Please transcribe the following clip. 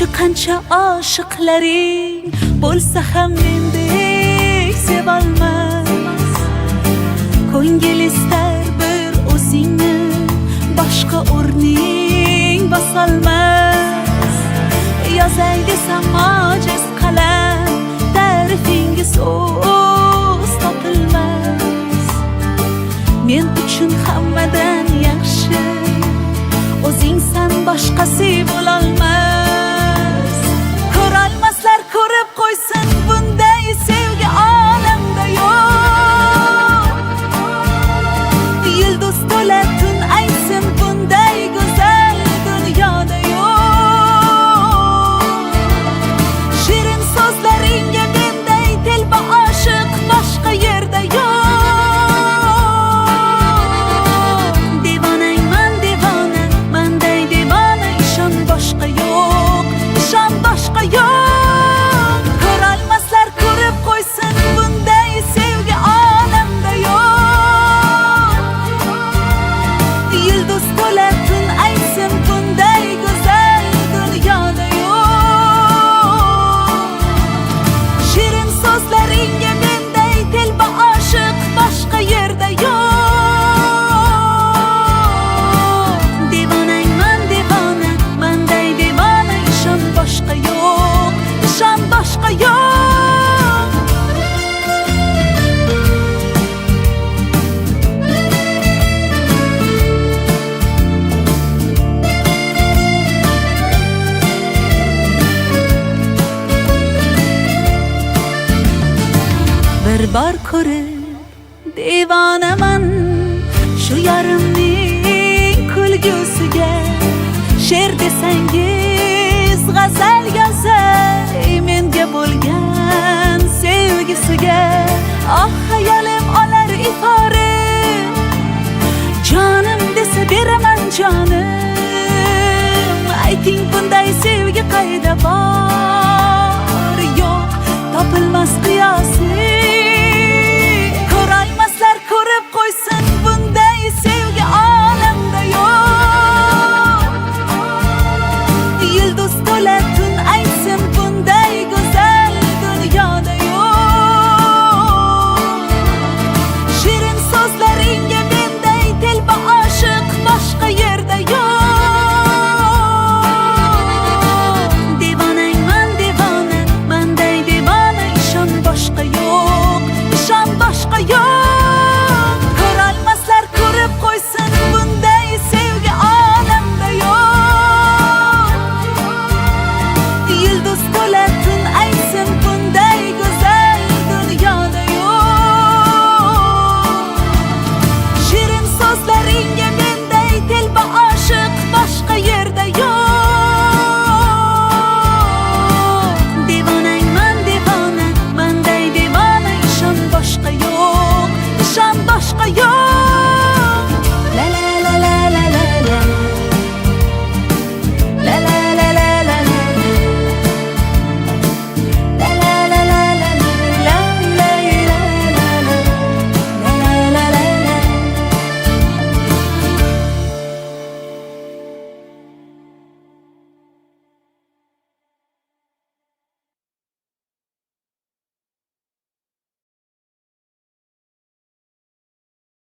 qancha oshiqlaring bo'lsa ham mendek sevolmas. Ko'ngil istar bir o'zingni, boshqa o'rning bosolmas. Yozay desam ojiz qalam, ta'rifinga so'z topilmas. Men uchun hammadan yaxshi o'zingsan, boshqasi bo'lolmas. Ko'rolmaslar ko'rib qo'ysin, bunday sevgi olamda yo'q. Yulduz to'la tun aytsin, bunday go'zal dunyoda yo'q. Shirin so'zlaringga menday telba oshiq boshqa yerda yo'q. Devonangman devona, manday devona, ishon boshqa yo'q, ishon boshqa yo'q. Ko'rolmaslar ko'rib qo'ysin, bunday sevgi olamda yo'q. Yulduz to'la tun aytsin, bunday go'zal dunyoda yo'q. Shirin so'zlaringga menday telba oshiq boshqa yerda yo'q. Devonangman devona, manday devona, ishon boshqa yo'q, ishon boshqa yo'q. Bir bor ko'rib devonaman shu yarimning kulgusiga. She'r desangiz g'azal yozay menga bo'lgan sevgisiga. Oh hayolim olar ifori, jonim desa beraman jonim. Ayting bunday sevgi qayda bor?